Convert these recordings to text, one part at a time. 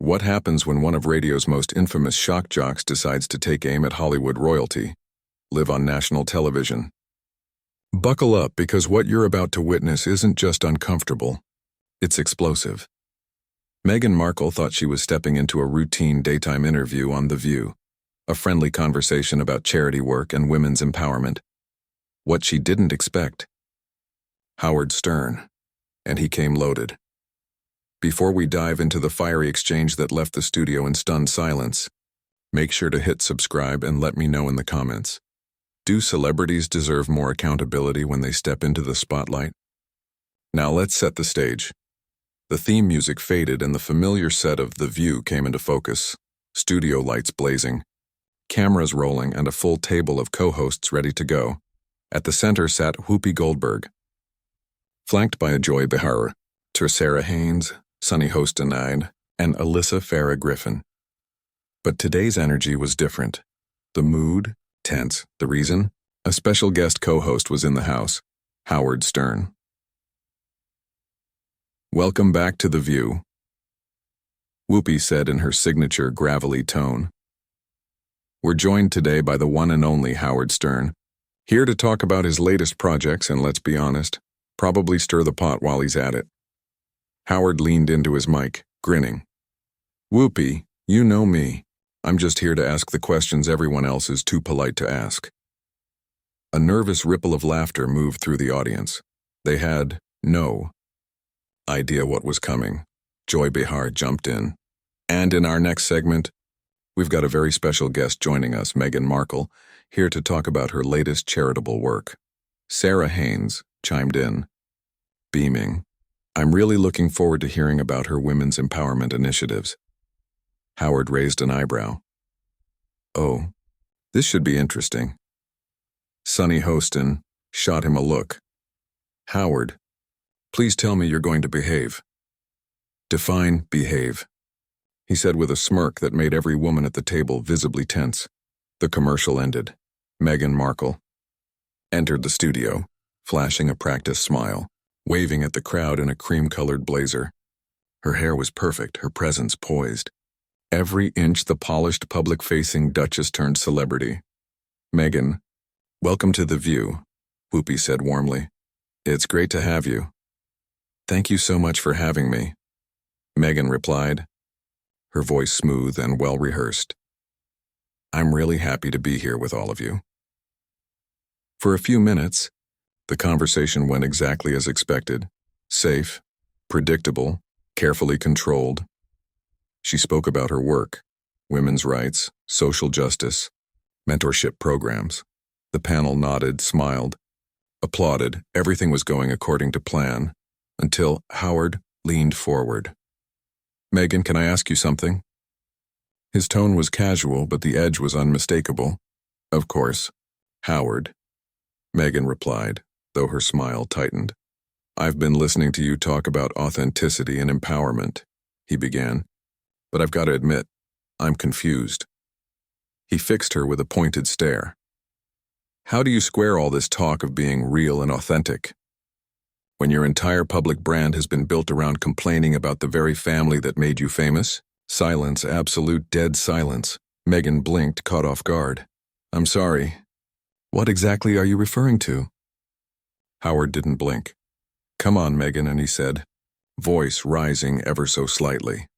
What happens when one of radio's most infamous shock jocks decides to take aim at Hollywood royalty, live on national television? Buckle up, because what you're about to witness isn't just uncomfortable, it's explosive. Meghan Markle thought she was stepping into a routine daytime interview on The View, a friendly conversation about charity work and women's empowerment. What she didn't expect: Howard Stern, and he came loaded. Before we dive into the fiery exchange that left the studio in stunned silence, make sure to hit subscribe and let me know in the comments. Do celebrities deserve more accountability when they step into the spotlight? Now let's set the stage. The theme music faded and the familiar set of The View came into focus, studio lights blazing, cameras rolling, and a full table of co-hosts ready to go. At the center sat Whoopi Goldberg, flanked by Joy Behar, Sarah Haynes, Sunny Hostin, and Alyssa Farah Griffin. But today's energy was different. The mood, tense. The reason? A special guest co-host was in the house, Howard Stern. "Welcome back to The View," Whoopi said in her signature gravelly tone. "We're joined today by the one and only Howard Stern, here to talk about his latest projects and, let's be honest, probably stir the pot while he's at it." Howard leaned into his mic, grinning. "Whoopi, you know me. I'm just here to ask the questions everyone else is too polite to ask." A nervous ripple of laughter moved through the audience. They had no idea what was coming. Joy Behar jumped in. "And in our next segment, we've got a very special guest joining us, Meghan Markle, here to talk about her latest charitable work." Sarah Haynes chimed in, beaming. "I'm really looking forward to hearing about her women's empowerment initiatives." Howard raised an eyebrow. "Oh, this should be interesting." Sunny Hostin shot him a look. "Howard, please tell me you're going to behave." "Define behave," he said with a smirk that made every woman at the table visibly tense. The commercial ended. Meghan Markle entered the studio, flashing a practiced smile, waving at the crowd in a cream-colored blazer. Her hair was perfect, her presence poised. Every inch the polished public-facing Duchess turned celebrity. "Meghan, welcome to The View," Whoopi said warmly. "It's great to have you." "Thank you so much for having me," Meghan replied, her voice smooth and well-rehearsed. "I'm really happy to be here with all of you." For a few minutes, the conversation went exactly as expected: safe, predictable, carefully controlled. She spoke about her work, women's rights, social justice, mentorship programs. The panel nodded, smiled, applauded. Everything was going according to plan, until Howard leaned forward. "Meghan, can I ask you something?" His tone was casual, but the edge was unmistakable. "Of course, Howard," Meghan replied, though her smile tightened. "I've been listening to you talk about authenticity and empowerment," he began, "but I've got to admit, I'm confused." He fixed her with a pointed stare. "How do you square all this talk of being real and authentic when your entire public brand has been built around complaining about the very family that made you famous?" Silence, absolute dead silence. Meghan blinked, caught off guard. "I'm sorry. What exactly are you referring to?" Howard didn't blink. "Come on, Meghan," and he said, voice rising ever so slightly.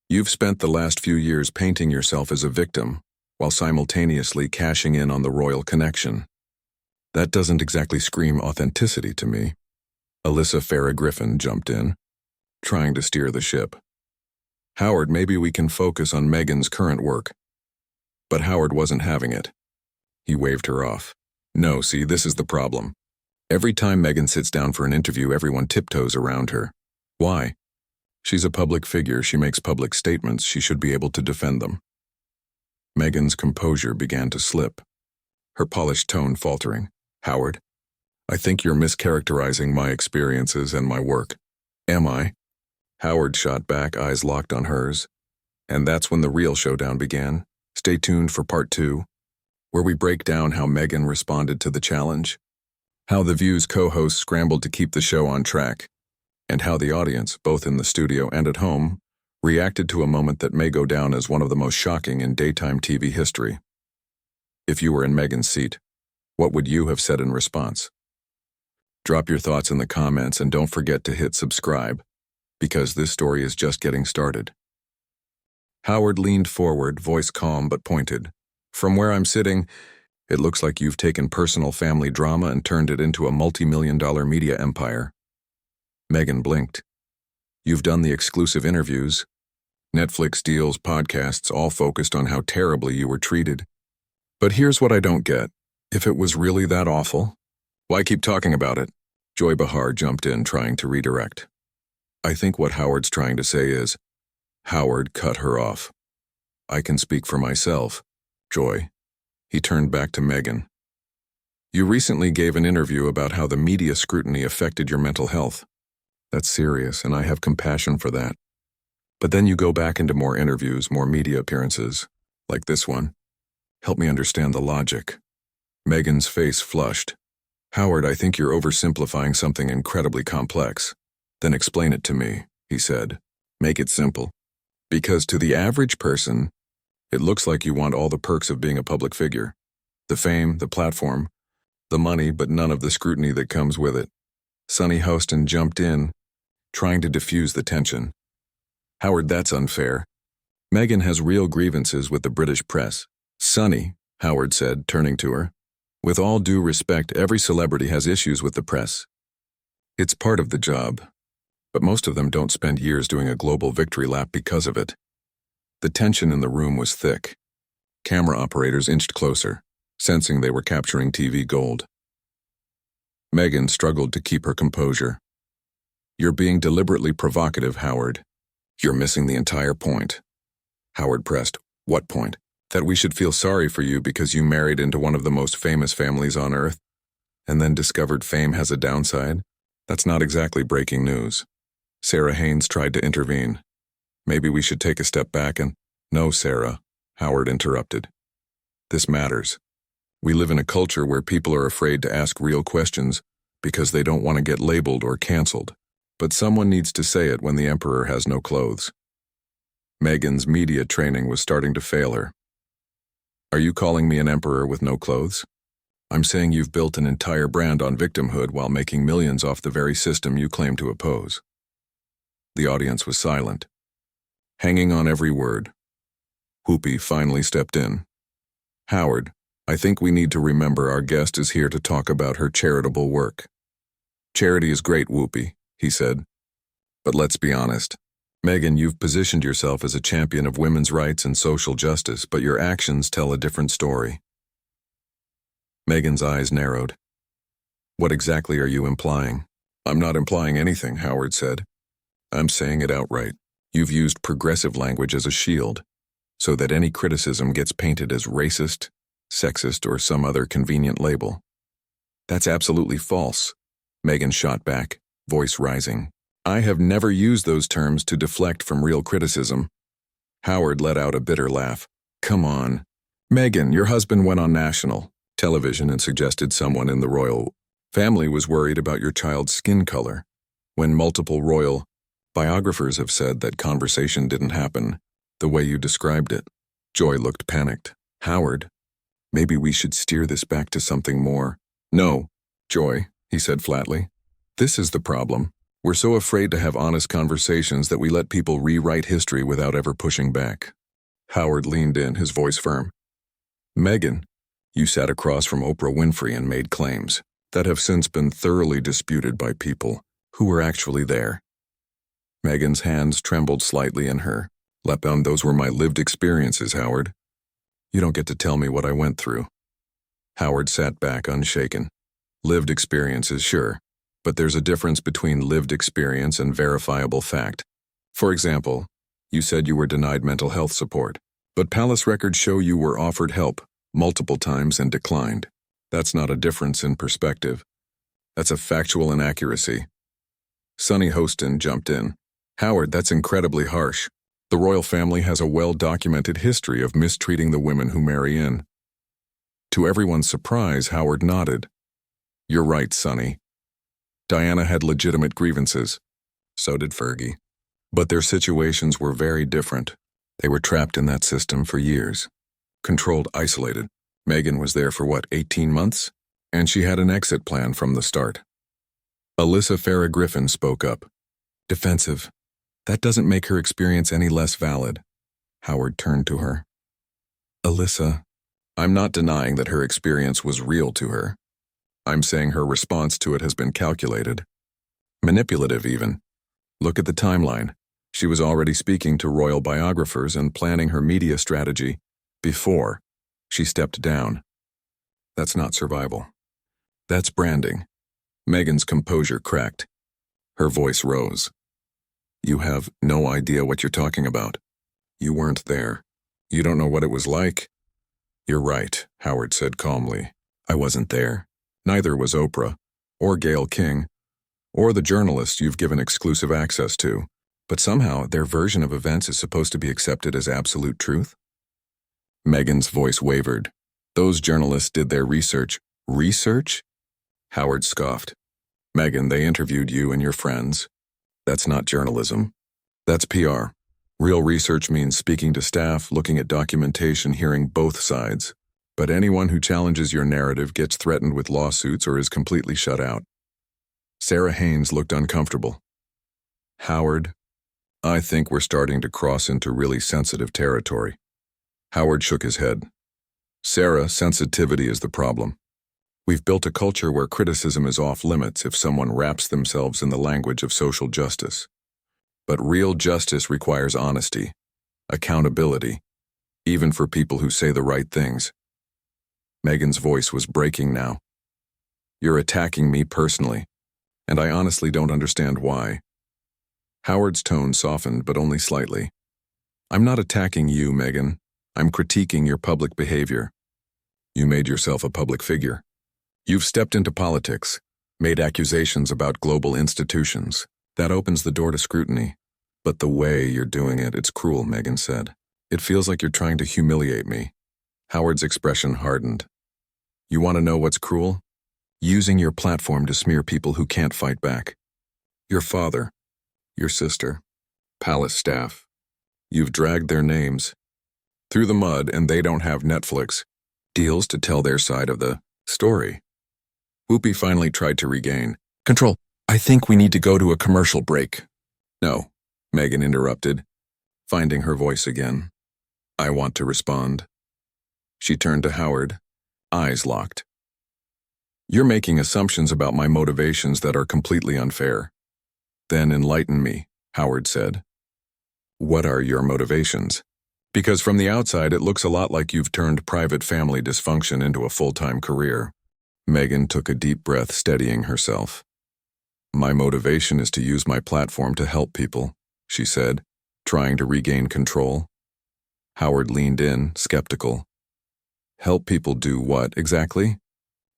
"You've spent the last few years painting yourself as a victim, while simultaneously cashing in on the royal connection. That doesn't exactly scream authenticity to me." Alyssa Farah Griffin jumped in, trying to steer the ship. "Howard, maybe we can focus on Meghan's current work." But Howard wasn't having it. He waved her off. "No, see, this is the problem. Every time Meghan sits down for an interview, everyone tiptoes around her. Why? She's a public figure, she makes public statements, she should be able to defend them." Meghan's composure began to slip, her polished tone faltering. "Howard, I think you're mischaracterizing my experiences and my work." "Am I?" Howard shot back, eyes locked on hers. And that's when the real showdown began. Stay tuned for part 2, where we break down how Meghan responded to the challenge, how The View's co-hosts scrambled to keep the show on track, and how the audience, both in the studio and at home, reacted to a moment that may go down as one of the most shocking in daytime TV history. If you were in Meghan's seat, what would you have said in response? Drop your thoughts in the comments and don't forget to hit subscribe, because this story is just getting started. Howard leaned forward, voice calm but pointed. From where I'm sitting, it looks like you've taken personal family drama and turned it into a multi-million-dollar media empire. Meghan blinked. You've done the exclusive interviews, Netflix deals, podcasts, all focused on how terribly you were treated. But here's what I don't get. If it was really that awful, why keep talking about it? Joy Behar jumped in, trying to redirect. I think what Howard's trying to say is, Howard cut her off. I can speak for myself, Joy. He turned back to Meghan. You recently gave an interview about how the media scrutiny affected your mental health. That's serious, and I have compassion for that. But then you go back into more interviews, more media appearances, like this one. Help me understand the logic. Meghan's face flushed. Howard, I think you're oversimplifying something incredibly complex. Then explain it to me, he said. Make it simple. Because to the average person, it looks like you want all the perks of being a public figure. The fame, the platform, the money, but none of the scrutiny that comes with it. Sunny Hostin jumped in, trying to diffuse the tension. Howard, that's unfair. Meghan has real grievances with the British press. Sunny, Howard said, turning to her. With all due respect, every celebrity has issues with the press. It's part of the job, but most of them don't spend years doing a global victory lap because of it. The tension in the room was thick. Camera operators inched closer, sensing they were capturing TV gold. Meghan struggled to keep her composure. You're being deliberately provocative, Howard. You're missing the entire point. Howard pressed. What point? That we should feel sorry for you because you married into one of the most famous families on earth, and then discovered fame has a downside? That's not exactly breaking news. Sarah Haynes tried to intervene. Maybe we should take a step back and— No, Sarah, Howard interrupted. This matters. We live in a culture where people are afraid to ask real questions because they don't want to get labeled or canceled. But someone needs to say it when the emperor has no clothes. Meghan's media training was starting to fail her. Are you calling me an emperor with no clothes? I'm saying you've built an entire brand on victimhood while making millions off the very system you claim to oppose. The audience was silent, hanging on every word. Whoopi finally stepped in. Howard, I think we need to remember our guest is here to talk about her charitable work. Charity is great, Whoopi, he said. But let's be honest. Meghan, you've positioned yourself as a champion of women's rights and social justice, but your actions tell a different story. Meghan's eyes narrowed. What exactly are you implying? I'm not implying anything, Howard said. I'm saying it outright. You've used progressive language as a shield, so that any criticism gets painted as racist, sexist, or some other convenient label. That's absolutely false, Meghan shot back, voice rising. I have never used those terms to deflect from real criticism. Howard let out a bitter laugh. Come on. Meghan, your husband went on national television and suggested someone in the royal family was worried about your child's skin color, when multiple royal biographers have said that conversation didn't happen the way you described it. Joy looked panicked. Howard, maybe we should steer this back to something more. No, Joy, he said flatly. This is the problem. We're so afraid to have honest conversations that we let people rewrite history without ever pushing back. Howard leaned in, his voice firm. Meghan, you sat across from Oprah Winfrey and made claims that have since been thoroughly disputed by people who were actually there. Meghan's hands trembled slightly in her lap. Those were my lived experiences, Howard. You don't get to tell me what I went through. Howard sat back unshaken. Lived experiences, sure. But there's a difference between lived experience and verifiable fact. For example, you said you were denied mental health support, but palace records show you were offered help multiple times and declined. That's not a difference in perspective. That's a factual inaccuracy. Sunny Hostin jumped in. Howard, that's incredibly harsh. The royal family has a well-documented history of mistreating the women who marry in. To everyone's surprise, Howard nodded. You're right, Sunny. Diana had legitimate grievances. So did Fergie. But their situations were very different. They were trapped in that system for years. Controlled, isolated. Meghan was there for 18 months? And she had an exit plan from the start. Alyssa Farah Griffin spoke up. Defensive. That doesn't make her experience any less valid. Howard turned to her. Alyssa, I'm not denying that her experience was real to her. I'm saying her response to it has been calculated. Manipulative, even. Look at the timeline. She was already speaking to royal biographers and planning her media strategy before she stepped down. That's not survival. That's branding. Meghan's composure cracked. Her voice rose. You have no idea what you're talking about. You weren't there. You don't know what it was like. You're right, Howard said calmly. I wasn't there. Neither was Oprah, or Gayle King, or the journalists you've given exclusive access to. But somehow their version of events is supposed to be accepted as absolute truth? Meghan's voice wavered. Those journalists did their research. Research? Howard scoffed. Meghan, they interviewed you and your friends. That's not journalism. That's PR. Real research means speaking to staff, looking at documentation, hearing both sides. But anyone who challenges your narrative gets threatened with lawsuits or is completely shut out. Sarah Haynes looked uncomfortable. Howard, I think we're starting to cross into really sensitive territory. Howard shook his head. Sarah, sensitivity is the problem. We've built a culture where criticism is off limits if someone wraps themselves in the language of social justice. But real justice requires honesty, accountability, even for people who say the right things. Meghan's voice was breaking now. You're attacking me personally, and I honestly don't understand why. Howard's tone softened, but only slightly. I'm not attacking you, Meghan. I'm critiquing your public behavior. You made yourself a public figure. You've stepped into politics, made accusations about global institutions. That opens the door to scrutiny. But the way you're doing it, it's cruel, Meghan said. It feels like you're trying to humiliate me. Howard's expression hardened. You want to know what's cruel? Using your platform to smear people who can't fight back. Your father, your sister, palace staff. You've dragged their names through the mud, and they don't have Netflix deals to tell their side of the story. Whoopi finally tried to regain control. I think we need to go to a commercial break. No, Meghan interrupted, finding her voice again. I want to respond. She turned to Howard, eyes locked. You're making assumptions about my motivations that are completely unfair. Then enlighten me, Howard said. What are your motivations? Because from the outside it looks a lot like you've turned private family dysfunction into a full-time career. Meghan took a deep breath, steadying herself. My motivation is to use my platform to help people, she said, trying to regain control. Howard leaned in, skeptical. Help people do what, exactly?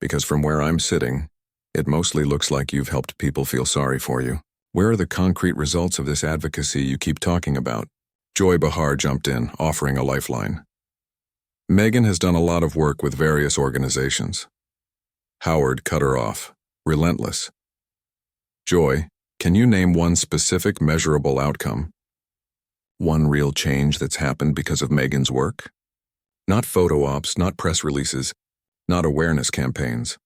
Because from where I'm sitting, it mostly looks like you've helped people feel sorry for you. Where are the concrete results of this advocacy you keep talking about? Joy Behar jumped in, offering a lifeline. Meghan has done a lot of work with various organizations. Howard cut her off, relentless. Joy, can you name one specific measurable outcome? One real change that's happened because of Meghan's work? Not photo ops, not press releases, not awareness campaigns.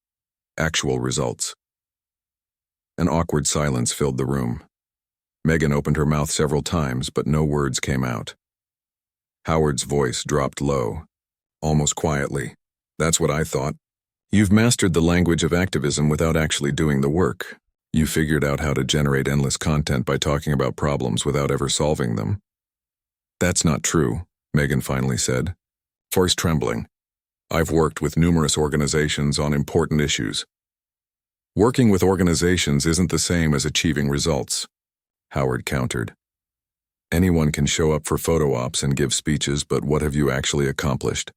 Actual results. An awkward silence filled the room. Meghan opened her mouth several times, but no words came out. Howard's voice dropped low, almost quietly. That's what I thought. You've mastered the language of activism without actually doing the work. You figured out how to generate endless content by talking about problems without ever solving them. That's not true, Meghan finally said, voice trembling. I've worked with numerous organizations on important issues. Working with organizations isn't the same as achieving results, Howard countered. Anyone can show up for photo ops and give speeches, but what have you actually accomplished?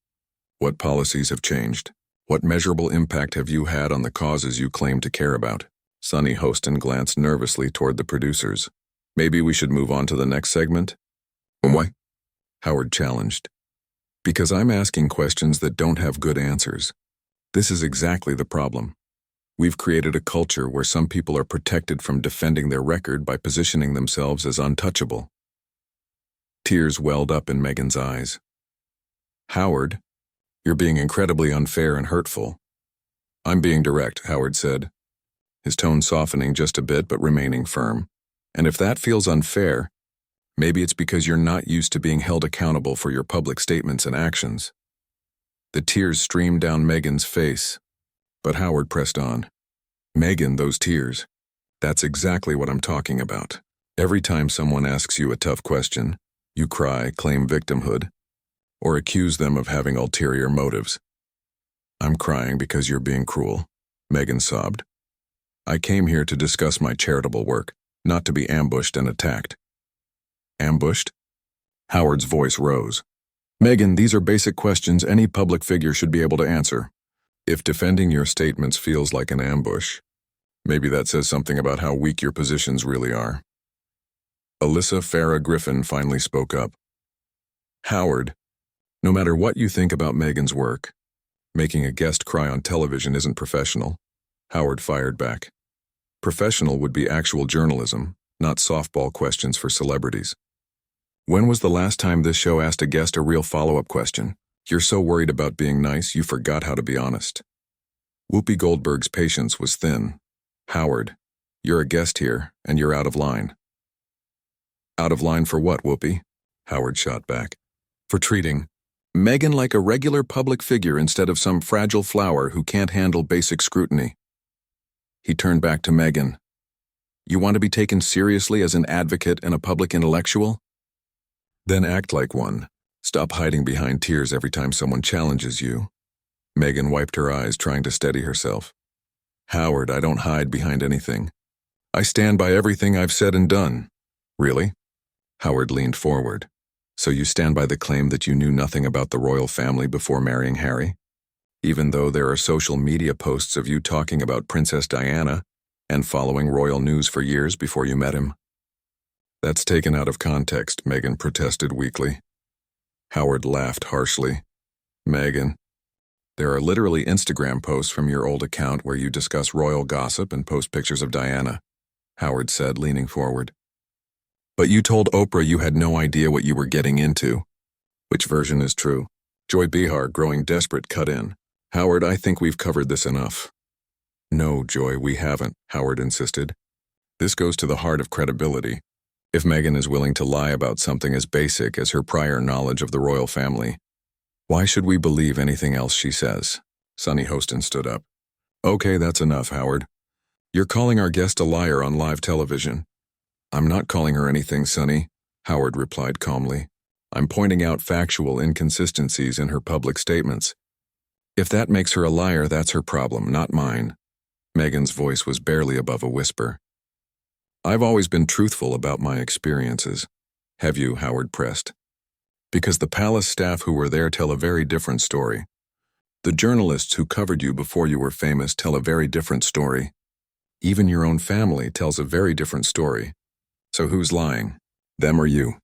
What policies have changed? What measurable impact have you had on the causes you claim to care about? Sonny Hostin glanced nervously toward the producers. Maybe we should move on to the next segment? Why? Howard challenged. Because I'm asking questions that don't have good answers. This is exactly the problem. We've created a culture where some people are protected from defending their record by positioning themselves as untouchable. Tears welled up in Meghan's eyes. Howard, you're being incredibly unfair and hurtful. I'm being direct, Howard said, his tone softening just a bit but remaining firm. And if that feels unfair, maybe it's because you're not used to being held accountable for your public statements and actions. The tears streamed down Meghan's face, but Howard pressed on. Meghan, those tears. That's exactly what I'm talking about. Every time someone asks you a tough question, you cry, claim victimhood, or accuse them of having ulterior motives. I'm crying because you're being cruel, Meghan sobbed. I came here to discuss my charitable work, not to be ambushed and attacked. Ambushed? Howard's voice rose. Meghan, these are basic questions any public figure should be able to answer. If defending your statements feels like an ambush, maybe that says something about how weak your positions really are. Alyssa Farah Griffin finally spoke up. Howard, no matter what you think about Meghan's work, making a guest cry on television isn't professional, Howard fired back. Professional would be actual journalism, not softball questions for celebrities. When was the last time this show asked a guest a real follow-up question? You're so worried about being nice, you forgot how to be honest. Whoopi Goldberg's patience was thin. Howard, you're a guest here, and you're out of line. Out of line for what, Whoopi? Howard shot back. For treating Meghan like a regular public figure instead of some fragile flower who can't handle basic scrutiny. He turned back to Meghan. You want to be taken seriously as an advocate and a public intellectual? Then act like one. Stop hiding behind tears every time someone challenges you. Meghan wiped her eyes, trying to steady herself. Howard, I don't hide behind anything. I stand by everything I've said and done. Really? Howard leaned forward. So you stand by the claim that you knew nothing about the royal family before marrying Harry? Even though there are social media posts of you talking about Princess Diana and following royal news for years before you met him? That's taken out of context, Meghan protested weakly. Howard laughed harshly. Meghan, there are literally Instagram posts from your old account where you discuss royal gossip and post pictures of Diana, Howard said, leaning forward. But you told Oprah you had no idea what you were getting into. Which version is true? Joy Behar, growing desperate, cut in. Howard, I think we've covered this enough. No, Joy, we haven't, Howard insisted. This goes to the heart of credibility. If Meghan is willing to lie about something as basic as her prior knowledge of the royal family, why should we believe anything else she says? Sonny Hostin stood up. Okay, that's enough, Howard. You're calling our guest a liar on live television. I'm not calling her anything, Sonny, Howard replied calmly. I'm pointing out factual inconsistencies in her public statements. If that makes her a liar, that's her problem, not mine. Meghan's voice was barely above a whisper. I've always been truthful about my experiences. Have you, Howard pressed? Because the palace staff who were there tell a very different story. The journalists who covered you before you were famous tell a very different story. Even your own family tells a very different story. So who's lying? Them or you?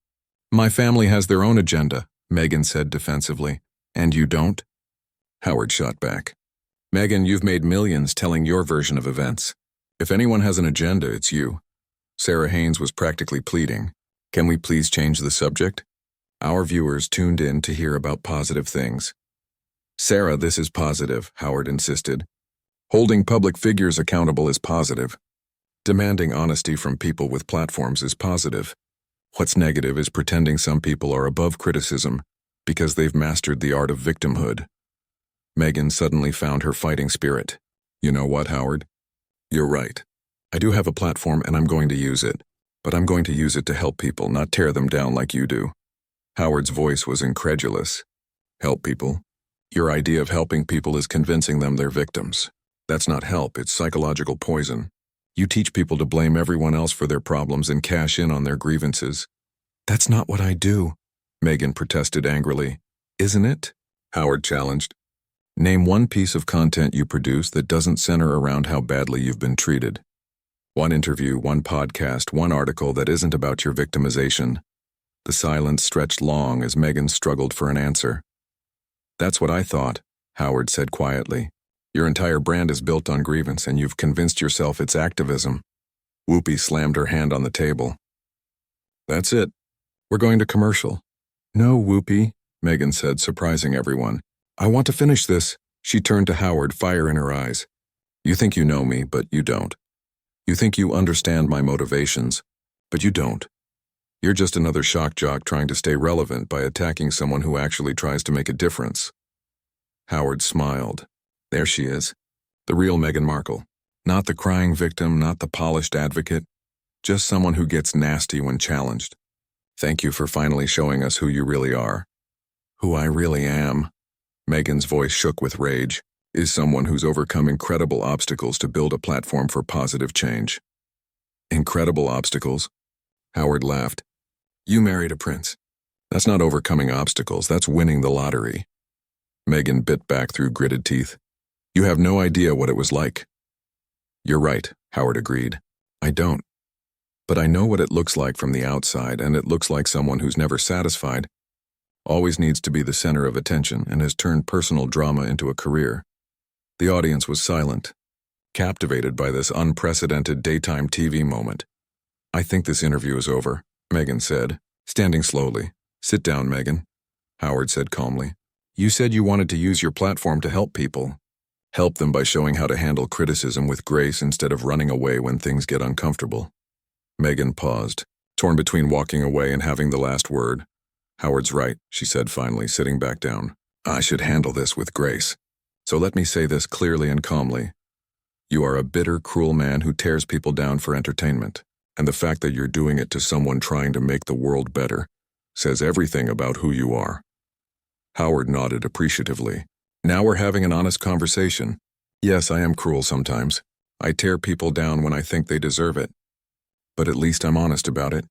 My family has their own agenda, Meghan said defensively. And you don't? Howard shot back. Meghan, you've made millions telling your version of events. If anyone has an agenda, it's you. Sarah Haynes was practically pleading. Can we please change the subject? Our viewers tuned in to hear about positive things. Sarah, this is positive, Howard insisted. Holding public figures accountable is positive. Demanding honesty from people with platforms is positive. What's negative is pretending some people are above criticism because they've mastered the art of victimhood. Meghan suddenly found her fighting spirit. You know what, Howard? You're right. I do have a platform and I'm going to use it. But I'm going to use it to help people, not tear them down like you do. Howard's voice was incredulous. Help people? Your idea of helping people is convincing them they're victims. That's not help, it's psychological poison. You teach people to blame everyone else for their problems and cash in on their grievances. That's not what I do, Meghan protested angrily. Isn't it? Howard challenged. Name one piece of content you produce that doesn't center around how badly you've been treated. One interview, one podcast, one article that isn't about your victimization. The silence stretched long as Meghan struggled for an answer. That's what I thought, Howard said quietly. Your entire brand is built on grievance, and you've convinced yourself it's activism. Whoopi slammed her hand on the table. That's it. We're going to commercial. No, Whoopi, Meghan said, surprising everyone. I want to finish this. She turned to Howard, fire in her eyes. You think you know me, but you don't. You think you understand my motivations, but you don't. You're just another shock jock trying to stay relevant by attacking someone who actually tries to make a difference. Howard smiled. There she is. The real Meghan Markle. Not the crying victim, not the polished advocate. Just someone who gets nasty when challenged. Thank you for finally showing us who you really are. Who I really am. Meghan's voice shook with rage. Is someone who's overcome incredible obstacles to build a platform for positive change. Incredible obstacles? Howard laughed. You married a prince. That's not overcoming obstacles, that's winning the lottery. Meghan bit back through gritted teeth. You have no idea what it was like. You're right, Howard agreed. I don't. But I know what it looks like from the outside, and it looks like someone who's never satisfied, always needs to be the center of attention, and has turned personal drama into a career. The audience was silent, captivated by this unprecedented daytime TV moment. I think this interview is over, Meghan said, standing slowly. Sit down, Meghan, Howard said calmly. You said you wanted to use your platform to help people. Help them by showing how to handle criticism with grace instead of running away when things get uncomfortable. Meghan paused, torn between walking away and having the last word. Howard's right, she said finally, sitting back down. I should handle this with grace. So let me say this clearly and calmly. You are a bitter, cruel man who tears people down for entertainment, and the fact that you're doing it to someone trying to make the world better says everything about who you are. Howard nodded appreciatively. Now we're having an honest conversation. Yes, I am cruel sometimes. I tear people down when I think they deserve it. But at least I'm honest about it.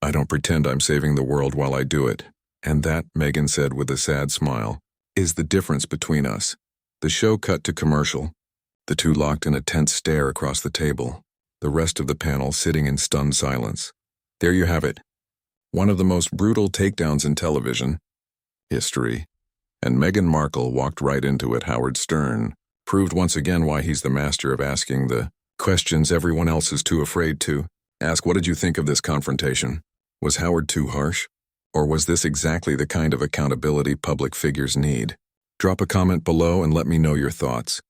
I don't pretend I'm saving the world while I do it. And that, Meghan said with a sad smile, is the difference between us. The show cut to commercial. The two locked in a tense stare across the table, the rest of the panel sitting in stunned silence. There you have it. One of the most brutal takedowns in television history. And Meghan Markle walked right into it. Howard Stern proved once again why he's the master of asking the questions everyone else is too afraid to ask. What did you think of this confrontation? Was Howard too harsh? Or was this exactly the kind of accountability public figures need? Drop a comment below and let me know your thoughts.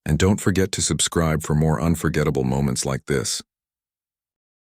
And don't forget to subscribe for more unforgettable moments like this.